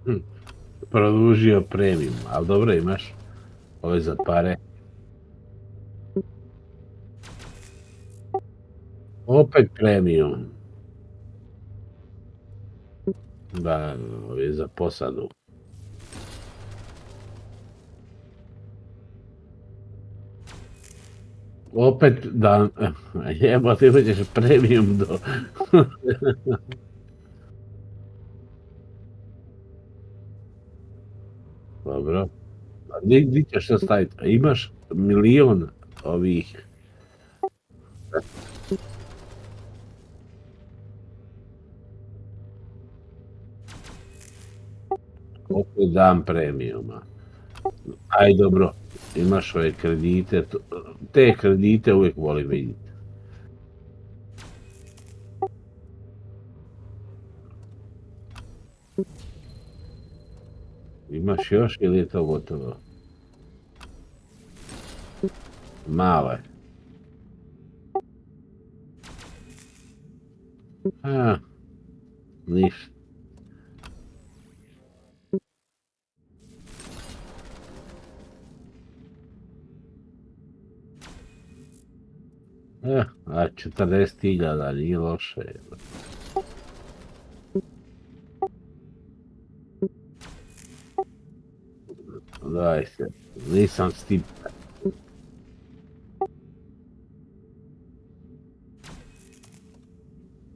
Hm, produžio premium, ali dobro imaš ove za pare. Opet premium. Da, ovi za posadu. Opet da, jebote imat ćeš premium do... Dobro. A di ćeš to staviti? A imaš milion ovih... Opet dan premiuma. Aj dobro, imaš ove kredite, te kredite uvijek volim vidjeti. Imaš još ili je to gotovo? Male. A, ništa. A 40.000 nije loše. Daj se, nisam s tim.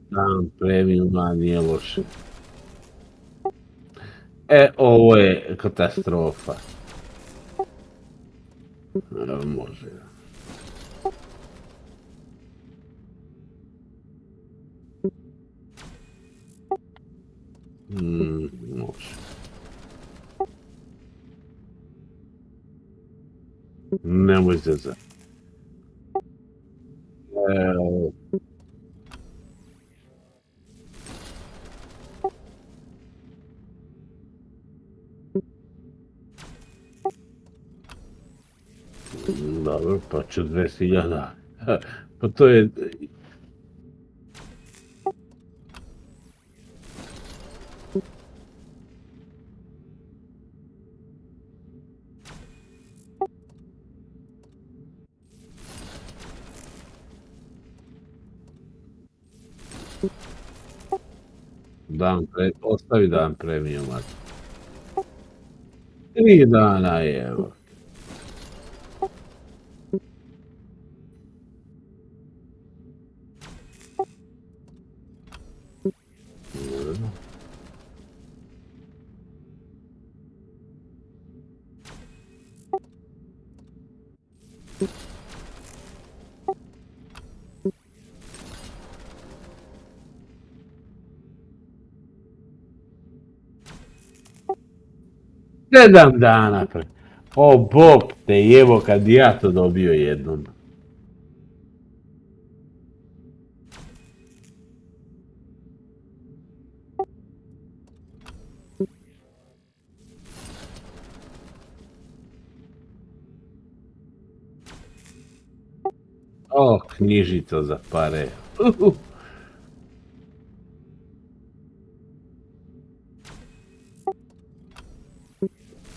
Dan premiuma nije loše. Ovo je katastrofa. Može. Može. Nemoj se za... Evo, dobro, pa 40.000. Pa to je... Ostavi dan premiuma. 3 dana je, evo. Sedam dana. O bog te jevo kad ja to dobio jednom. O, knjižica za pare.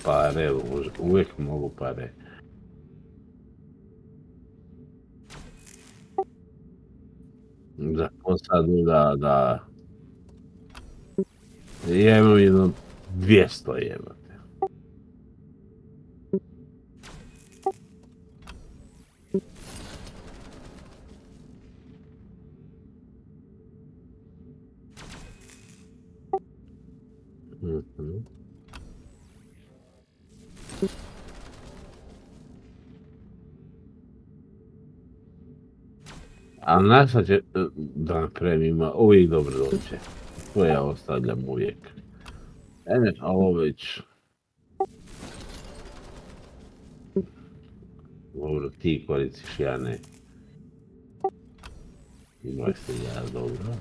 Pare, uvijek mogu pare. Za posadu da... Ja imam jedno 200 jebate. A naša će da premima uvijek dobro dođe. To ja ostavljam uvijek. Ovo već... Dobro, ti koristiš, ja ne. Imao se ja dobro.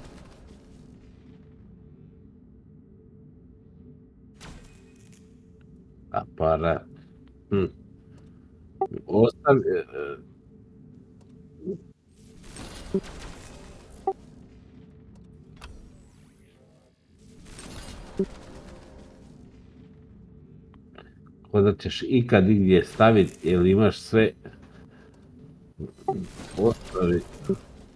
Aparat. Ostavi... da ćeš ikad igdje staviti jer imaš sve osnovi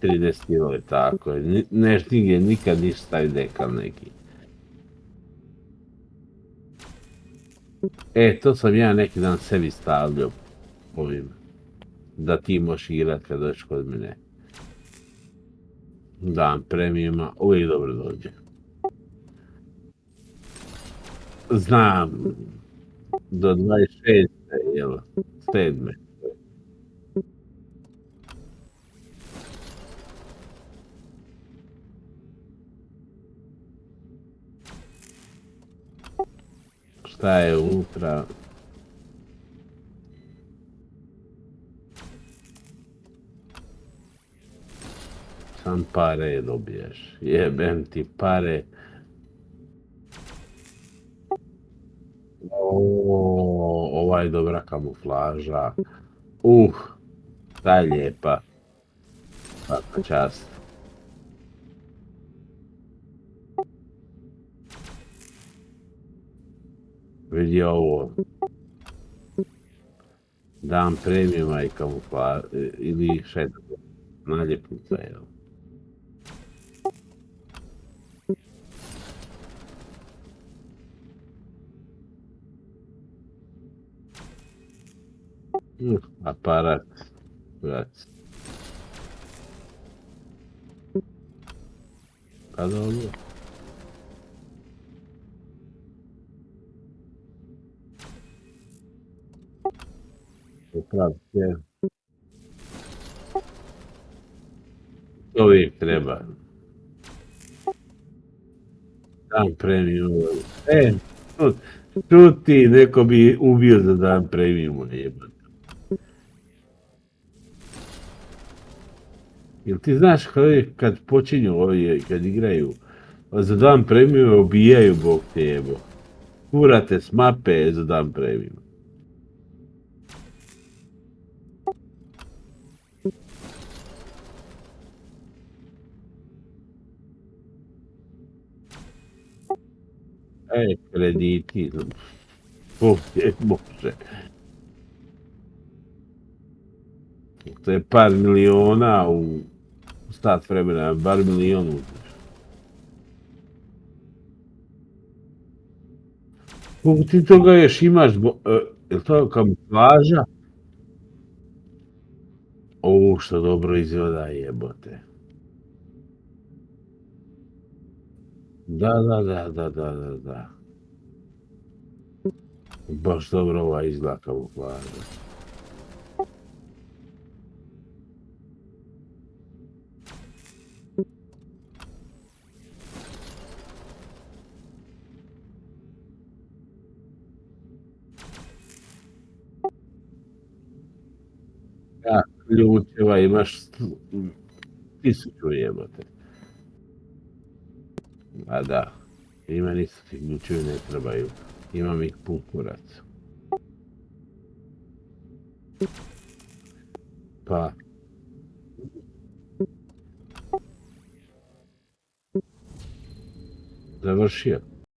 30 kg, tako je. Neš nigdje nikad niš staviti dekal neki. To sam ja neki dan sebi stavljao ovim, da ti možeš igrat kad dođeš kod mene. Dan premiuma, uvijek dobro dođe. Znam, do 26. jel, 7. Šta je unutra? Sam pare dobiješ, jebem ti pare. Ova je dobra kamuflaža. Ta je lijepa. Svaka čast. Vidi ovo. Dan premiuma i kamuflaža, ili šetak. Naljepnica, jel? Aparat. Brat. Pa dobro. Upravite. To uvijek treba. Dan premium. Čuti, neko bi ubio za dan premium, jebate. Jel ti znaš kad počinju ovi, kad igraju, za dan premium ubijaju, bog te jebo. Kurate s mape za dan premium. Krediti, ovdje može. To je par miliona u stat vremena, bar milion uzmeš. Koliko ti toga još imaš, je li to kamuflaža? Što dobro izgleda, jebote. Da. Baš dobro ova izgleda kamuflaža. Ključeva imaš 1000, jebote. A da, i meni su ti ključevi ne trebaju. Imam ih pun kurac. Pa. Završio.